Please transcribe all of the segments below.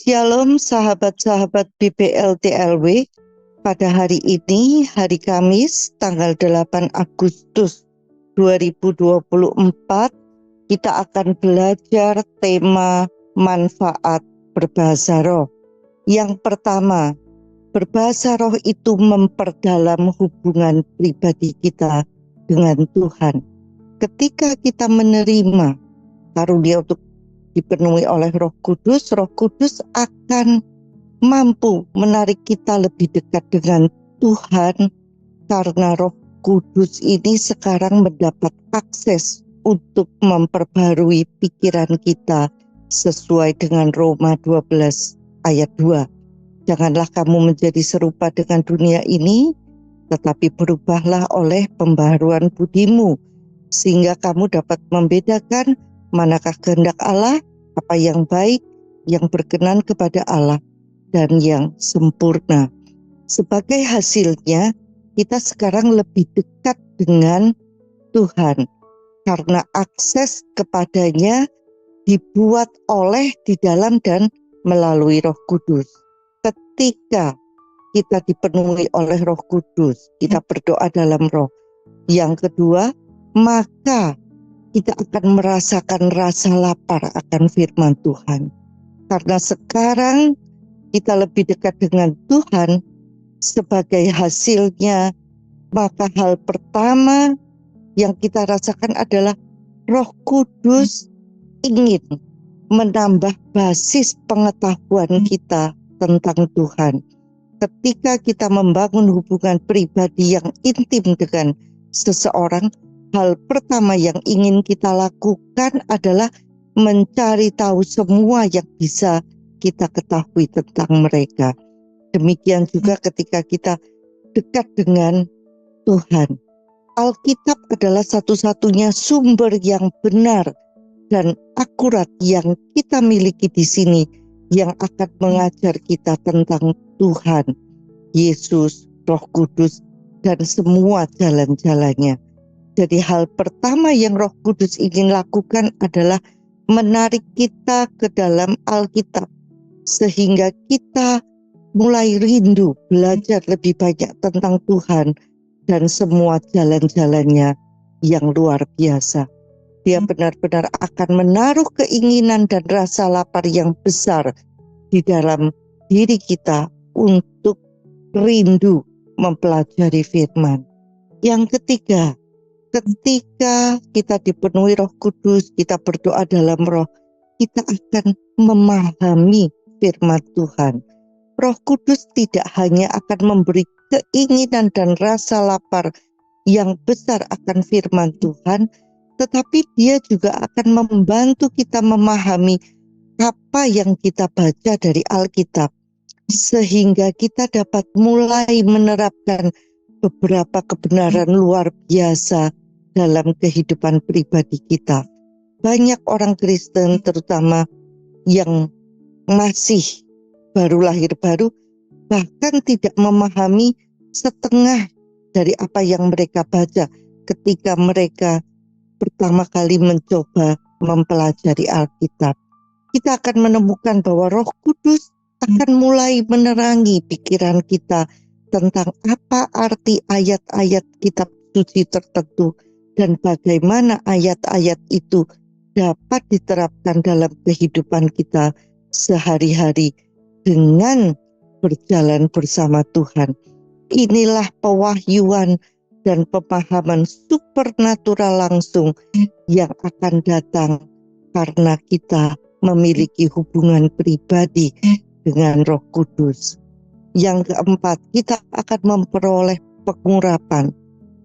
Shalom sahabat-sahabat BPL-TLW. Pada hari ini, hari Kamis, tanggal 8 Agustus 2024, kita akan belajar tema manfaat berbahasa roh. Yang pertama, berbahasa roh itu memperdalam hubungan pribadi kita dengan Tuhan. Ketika kita menerima karunia untuk dipenuhi oleh Roh Kudus akan mampu menarik kita lebih dekat dengan Tuhan, karena Roh Kudus ini sekarang mendapat akses untuk memperbarui pikiran kita sesuai dengan Roma 12 ayat 2. Janganlah kamu menjadi serupa dengan dunia ini, tetapi berubahlah oleh pembaharuan budimu, sehingga kamu dapat membedakan manakah kehendak Allah, apa yang baik, yang berkenan kepada Allah, dan yang sempurna. Sebagai hasilnya, kita sekarang lebih dekat dengan Tuhan, karena akses kepadanya dibuat oleh, di dalam, dan melalui Roh Kudus. Ketika kita dipenuhi oleh Roh Kudus, kita berdoa dalam Roh. Yang kedua, maka kita akan merasakan rasa lapar akan firman Tuhan. Karena sekarang kita lebih dekat dengan Tuhan, sebagai hasilnya, maka hal pertama yang kita rasakan adalah Roh Kudus ingin menambah basis pengetahuan kita tentang Tuhan. Ketika kita membangun hubungan pribadi yang intim dengan seseorang, hal pertama yang ingin kita lakukan adalah mencari tahu semua yang bisa kita ketahui tentang mereka. Demikian juga ketika kita dekat dengan Tuhan. Alkitab adalah satu-satunya sumber yang benar dan akurat yang kita miliki di sini, yang akan mengajar kita tentang Tuhan, Yesus, Roh Kudus, dan semua jalan-jalannya. Jadi hal pertama yang Roh Kudus ingin lakukan adalah menarik kita ke dalam Alkitab, sehingga kita mulai rindu belajar lebih banyak tentang Tuhan dan semua jalan-jalannya yang luar biasa. Dia benar-benar akan menaruh keinginan dan rasa lapar yang besar di dalam diri kita untuk rindu mempelajari firman. Yang ketiga, ketika kita dipenuhi Roh Kudus, kita berdoa dalam Roh, kita akan memahami firman Tuhan. Roh Kudus tidak hanya akan memberi keinginan dan rasa lapar yang besar akan firman Tuhan, tetapi dia juga akan membantu kita memahami apa yang kita baca dari Alkitab, sehingga kita dapat mulai menerapkan beberapa kebenaran luar biasa dalam kehidupan pribadi kita. Banyak orang Kristen, terutama yang masih baru lahir baru, bahkan tidak memahami setengah dari apa yang mereka baca ketika mereka pertama kali mencoba mempelajari Alkitab. Kita akan menemukan bahwa Roh Kudus akan mulai menerangi pikiran kita tentang apa arti ayat-ayat kitab suci tertentu dan bagaimana ayat-ayat itu dapat diterapkan dalam kehidupan kita sehari-hari dengan berjalan bersama Tuhan. Inilah pewahyuan dan pemahaman supernatural langsung yang akan datang karena kita memiliki hubungan pribadi dengan Roh Kudus. Yang keempat, kita akan memperoleh pengurapan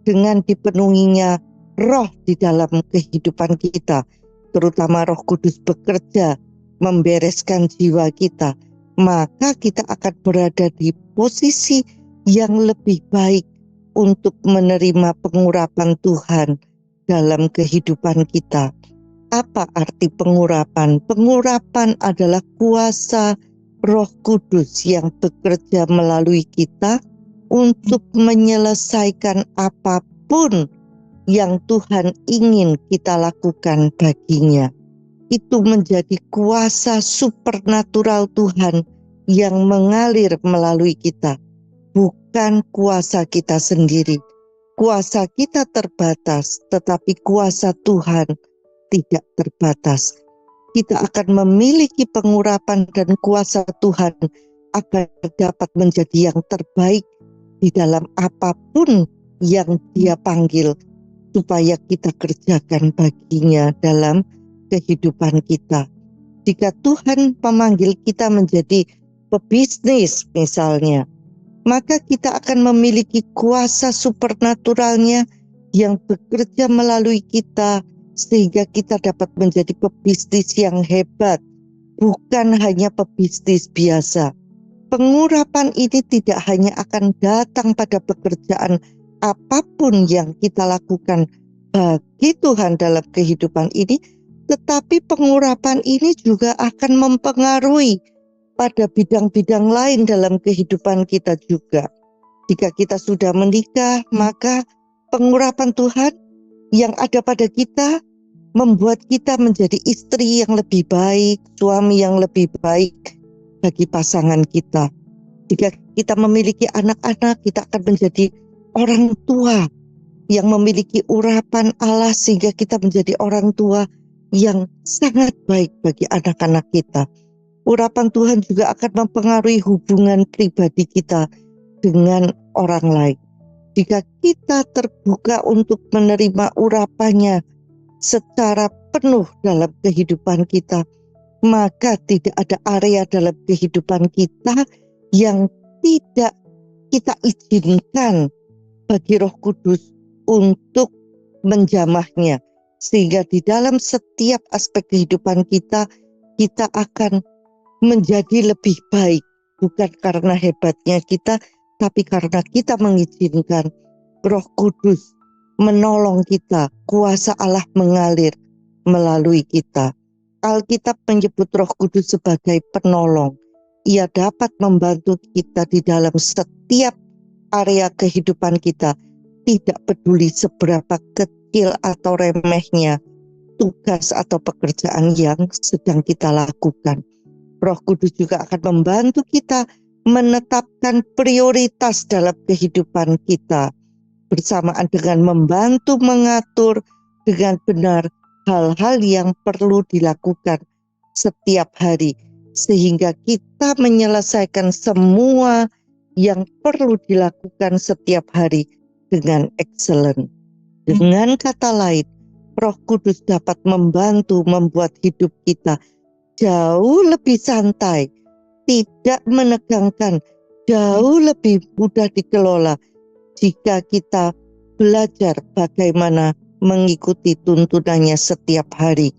dengan dipenuhinya Roh di dalam kehidupan kita, terutama Roh Kudus bekerja membereskan jiwa kita, maka kita akan berada di posisi yang lebih baik untuk menerima pengurapan Tuhan dalam kehidupan kita. Apa arti pengurapan? Pengurapan adalah kuasa Roh Kudus yang bekerja melalui kita untuk menyelesaikan apapun yang Tuhan ingin kita lakukan baginya. itu menjadi kuasa supernatural Tuhan yang mengalir melalui kita, bukan kuasa kita sendiri. Kuasa kita terbatas, tetapi kuasa Tuhan tidak terbatas. Kita akan memiliki pengurapan dan kuasa Tuhan agar dapat menjadi yang terbaik di dalam apapun yang Dia panggil, supaya kita kerjakan baginya dalam kehidupan kita. Jika Tuhan memanggil kita menjadi pebisnis misalnya, maka kita akan memiliki kuasa supernaturalnya yang bekerja melalui kita, sehingga kita dapat menjadi pebisnis yang hebat, bukan hanya pebisnis biasa. Pengurapan ini tidak hanya akan datang pada pekerjaan apapun yang kita lakukan bagi Tuhan dalam kehidupan ini, tetapi pengurapan ini juga akan mempengaruhi pada bidang-bidang lain dalam kehidupan kita juga. Jika kita sudah menikah, maka pengurapan Tuhan yang ada pada kita membuat kita menjadi istri yang lebih baik, suami yang lebih baik bagi pasangan kita. Jika kita memiliki anak-anak, kita akan menjadi orang tua yang memiliki urapan Allah, sehingga kita menjadi orang tua yang sangat baik bagi anak-anak kita. Urapan Tuhan juga akan mempengaruhi hubungan pribadi kita dengan orang lain. Jika kita terbuka untuk menerima urapannya secara penuh dalam kehidupan kita, maka tidak ada area dalam kehidupan kita yang tidak kita izinkan bagi Roh Kudus untuk menjamahnya. Sehingga di dalam setiap aspek kehidupan kita, kita akan menjadi lebih baik. Bukan karena hebatnya kita, tapi karena kita mengizinkan Roh Kudus menolong kita, kuasa Allah mengalir melalui kita. Alkitab menyebut Roh Kudus sebagai penolong. Ia dapat membantu kita di dalam setiap area kehidupan kita, tidak peduli seberapa kecil atau remehnya tugas atau pekerjaan yang sedang kita lakukan. Roh Kudus juga akan membantu kita menetapkan prioritas dalam kehidupan kita, bersamaan dengan membantu mengatur dengan benar hal-hal yang perlu dilakukan setiap hari, sehingga kita menyelesaikan semua yang perlu dilakukan setiap hari dengan excellent. Dengan kata lain, Roh Kudus dapat membantu membuat hidup kita jauh lebih santai, tidak menegangkan, jauh lebih mudah dikelola jika kita belajar bagaimana mengikuti tuntunannya setiap hari.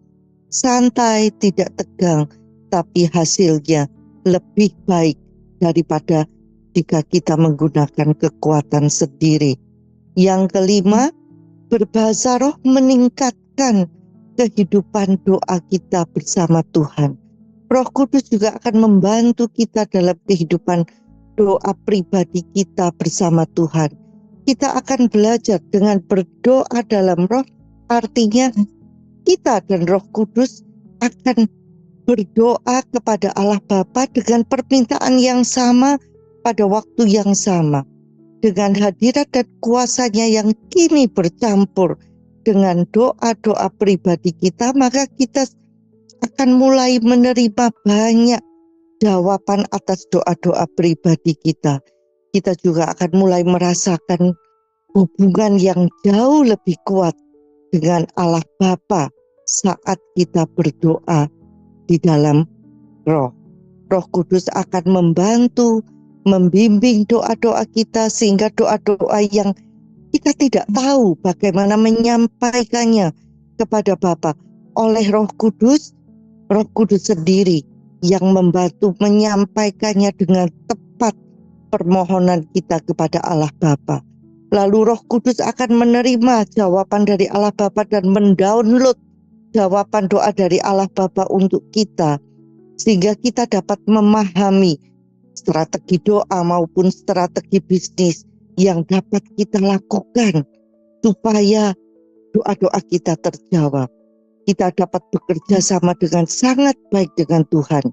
Santai, tidak tegang, tapi hasilnya lebih baik daripada jika kita menggunakan kekuatan sendiri. Yang kelima, berbahasa roh meningkatkan kehidupan doa kita bersama Tuhan. Roh Kudus juga akan membantu kita dalam kehidupan doa pribadi kita bersama Tuhan. Kita akan belajar dengan berdoa dalam roh, artinya kita dan Roh Kudus akan berdoa kepada Allah Bapa dengan permintaan yang sama pada waktu yang sama. Dengan hadirat dan kuasanya yang kini bercampur dengan doa-doa pribadi kita, maka kita akan mulai menerima banyak jawaban atas doa-doa pribadi kita. Kita juga akan mulai merasakan hubungan yang jauh lebih kuat dengan Allah Bapa saat kita berdoa di dalam roh. Roh Kudus akan membantu, membimbing doa-doa kita, sehingga doa-doa yang kita tidak tahu bagaimana menyampaikannya kepada Bapa, oleh Roh Kudus sendiri yang membantu menyampaikannya dengan tepat permohonan kita kepada Allah Bapa. Lalu Roh Kudus akan menerima jawaban dari Allah Bapa dan mendownload jawaban doa dari Allah Bapa untuk kita, sehingga kita dapat memahami strategi doa maupun strategi bisnis yang dapat kita lakukan supaya doa-doa kita terjawab. kita dapat bekerja sama dengan sangat baik dengan Tuhan.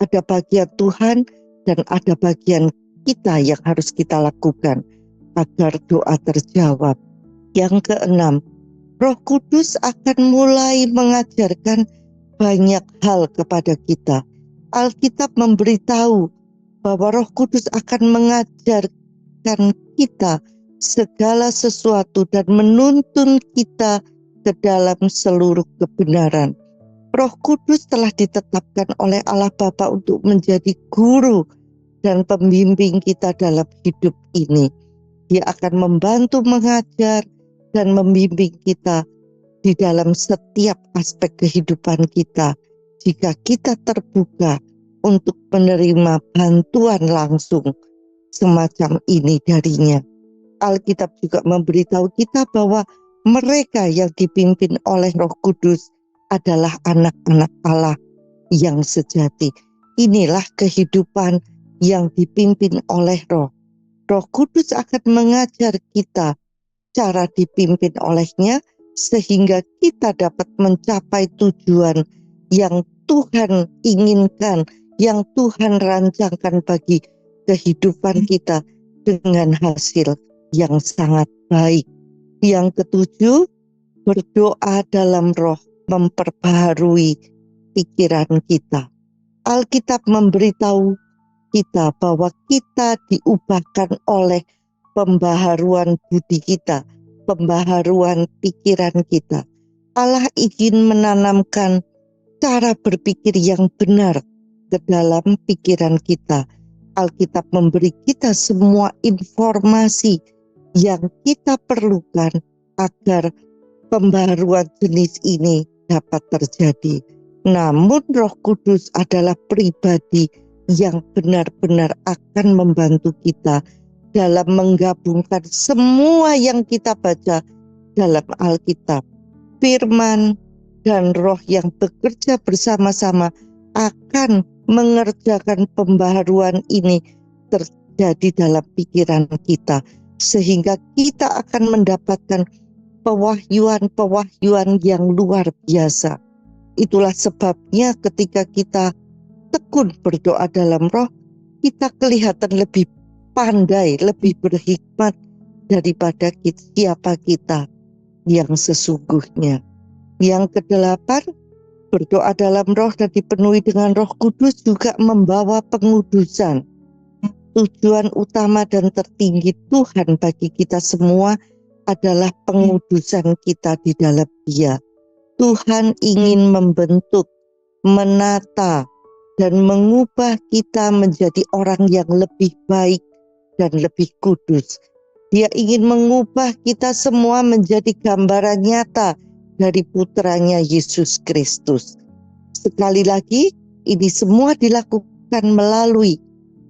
Ada bagian Tuhan dan ada bagian kita yang harus kita lakukan agar doa terjawab. Yang keenam, Roh Kudus akan mulai mengajarkan banyak hal kepada kita. Alkitab memberitahu bahwa Roh Kudus akan mengajarkan kita segala sesuatu dan menuntun kita ke dalam seluruh kebenaran. Roh Kudus telah ditetapkan oleh Allah Bapa untuk menjadi guru dan pembimbing kita dalam hidup ini. Dia akan membantu mengajar dan membimbing kita di dalam setiap aspek kehidupan kita jika kita terbuka untuk menerima bantuan langsung semacam ini darinya. Alkitab juga memberitahu kita bahwa mereka yang dipimpin oleh Roh Kudus adalah anak-anak Allah yang sejati. Inilah kehidupan yang dipimpin oleh Roh. Roh Kudus akan mengajar kita cara dipimpin olehnya sehingga kita dapat mencapai tujuan yang Tuhan inginkan, yang Tuhan rancangkan bagi kehidupan kita dengan hasil yang sangat baik. Yang ketujuh, berdoa dalam Roh memperbaharui pikiran kita. Alkitab memberitahu kita bahwa kita diubahkan oleh pembaharuan budi kita, pembaharuan pikiran kita. Allah ingin menanamkan cara berpikir yang benar ke dalam pikiran kita. Alkitab memberi kita semua informasi yang kita perlukan agar pembaharuan jenis ini dapat terjadi. Namun Roh Kudus adalah pribadi yang benar-benar akan membantu kita dalam menggabungkan semua yang kita baca dalam Alkitab. Firman dan Roh yang bekerja bersama-sama akan mengerjakan pembaharuan ini terjadi dalam pikiran kita, sehingga kita akan mendapatkan pewahyuan-pewahyuan yang luar biasa. Itulah sebabnya ketika kita tekun berdoa dalam Roh, kita kelihatan lebih pandai, lebih berhikmat daripada siapa kita yang sesungguhnya. Yang kedelapan, berdoa dalam Roh dan dipenuhi dengan Roh Kudus juga membawa pengudusan. Tujuan utama dan tertinggi Tuhan bagi kita semua adalah pengudusan kita di dalam Dia. Tuhan ingin membentuk, menata, dan mengubah kita menjadi orang yang lebih baik dan lebih kudus. Dia ingin mengubah kita semua menjadi gambaran nyata dari putranya Yesus Kristus. Sekali lagi, ini semua dilakukan melalui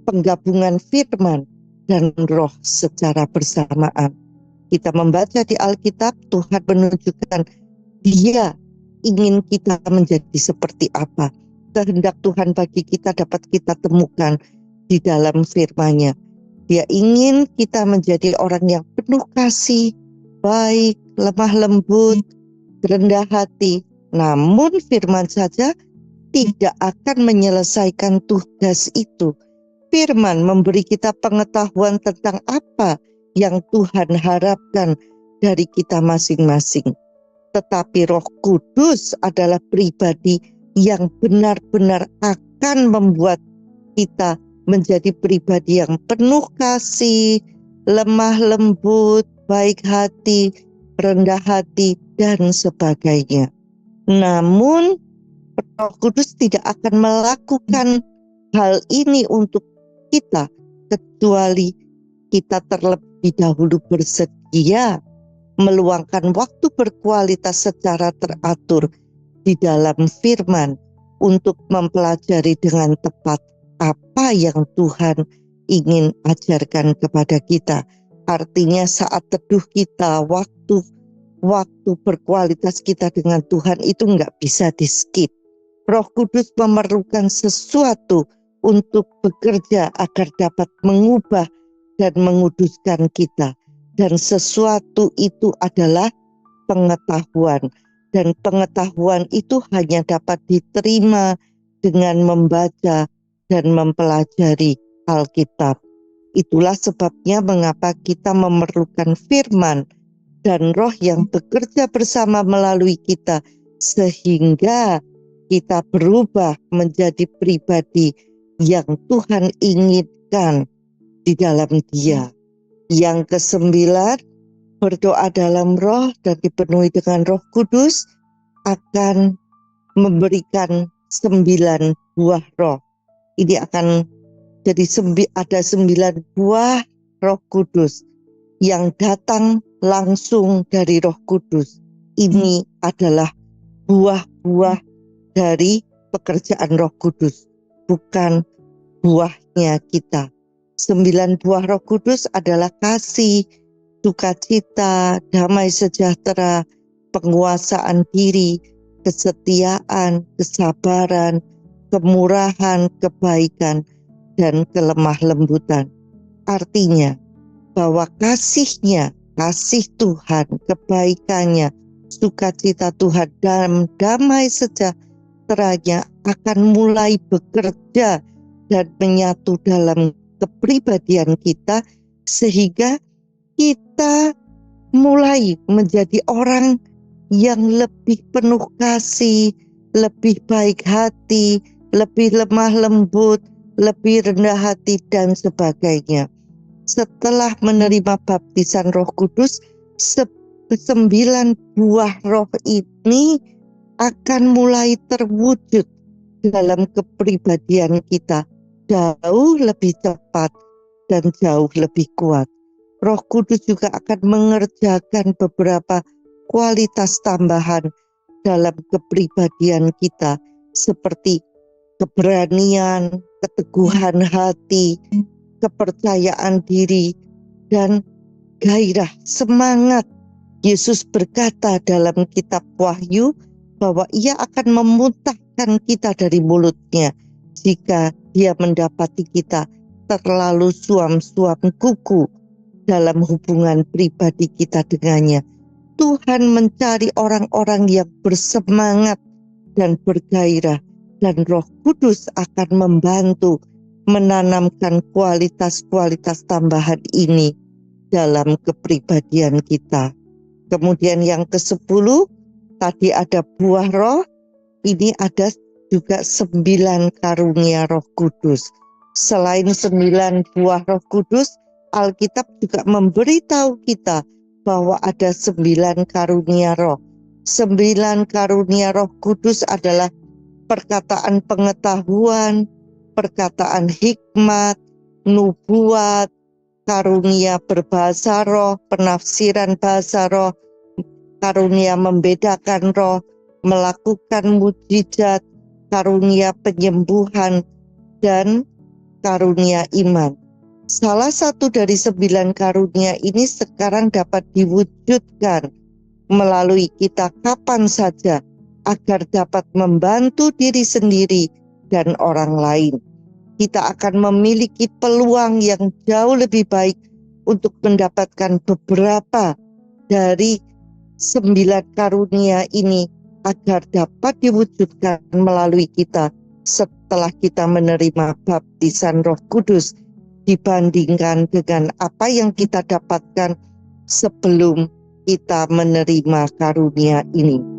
penggabungan firman dan Roh secara bersamaan. Kita membaca di Alkitab, Tuhan menunjukkan Dia ingin kita menjadi seperti apa. Kehendak Tuhan bagi kita dapat kita temukan di dalam firman-Nya. Dia ingin kita menjadi orang yang penuh kasih, baik, lemah lembut, rendah hati. Namun firman saja tidak akan menyelesaikan tugas itu. Firman memberi kita pengetahuan tentang apa yang Tuhan harapkan dari kita masing-masing. Tetapi Roh Kudus adalah pribadi yang benar-benar akan membuat kita menjadi pribadi yang penuh kasih, lemah lembut, baik hati, rendah hati, dan sebagainya. Namun Roh Kudus tidak akan melakukan hal ini untuk kita kecuali kita terlebih dahulu bersedia meluangkan waktu berkualitas secara teratur di dalam firman untuk mempelajari dengan tepat apa yang Tuhan ingin ajarkan kepada kita. Artinya saat teduh kita, waktu berkualitas kita dengan Tuhan itu nggak bisa di-skip. Roh Kudus memerlukan sesuatu untuk bekerja agar dapat mengubah dan menguduskan kita. Dan sesuatu itu adalah pengetahuan. dan pengetahuan itu hanya dapat diterima dengan membaca dan mempelajari Alkitab. Itulah sebabnya mengapa kita memerlukan firman dan Roh yang bekerja bersama melalui kita, sehingga kita berubah menjadi pribadi yang Tuhan inginkan di dalam Dia. Yang kesembilan, berdoa dalam Roh dan dipenuhi dengan Roh Kudus akan memberikan 9 buah roh. Ini akan jadi ada 9 buah Roh Kudus yang datang langsung dari Roh Kudus. Ini adalah buah-buah dari pekerjaan Roh Kudus, bukan buahnya kita. 9 buah Roh Kudus adalah kasih, sukacita, damai sejahtera, penguasaan diri, kesetiaan, kesabaran, kemurahan, kebaikan, dan kelemah lembutan. Artinya bahwa kasih Tuhan, kebaikannya, sukacita Tuhan, dan damai sejahteranya akan mulai bekerja dan menyatu dalam kepribadian kita, sehingga kita mulai menjadi orang yang lebih penuh kasih, lebih baik hati, lebih lemah lembut, lebih rendah hati, dan sebagainya. Setelah menerima baptisan Roh Kudus, 9 buah roh ini akan mulai terwujud dalam kepribadian kita jauh lebih cepat dan jauh lebih kuat. Roh Kudus juga akan mengerjakan beberapa kualitas tambahan dalam kepribadian kita, seperti keberanian, keteguhan hati, kepercayaan diri, dan gairah, semangat. Yesus berkata dalam kitab Wahyu bahwa Ia akan memuntahkan kita dari mulutnya jika Dia mendapati kita terlalu suam-suam kuku dalam hubungan pribadi kita dengannya. Tuhan mencari orang-orang yang bersemangat dan bergairah, dan Roh Kudus akan membantu menanamkan kualitas-kualitas tambahan ini dalam kepribadian kita. Kemudian yang ke-10, tadi ada buah roh, ini ada juga 9 karunia Roh Kudus. Selain 9 buah Roh Kudus, Alkitab juga memberitahu kita bahwa ada 9 karunia roh. 9 karunia Roh Kudus adalah perkataan pengetahuan, perkataan hikmat, nubuat, karunia berbahasa roh, penafsiran bahasa roh, karunia membedakan roh, melakukan mujizat, karunia penyembuhan, dan karunia iman. Salah satu dari 9 karunia ini sekarang dapat diwujudkan melalui kita kapan saja, agar dapat membantu diri sendiri dan orang lain. Kita akan memiliki peluang yang jauh lebih baik untuk mendapatkan beberapa dari 9 karunia ini agar dapat diwujudkan melalui kita setelah kita menerima baptisan Roh Kudus, dibandingkan dengan apa yang kita dapatkan sebelum kita menerima karunia ini.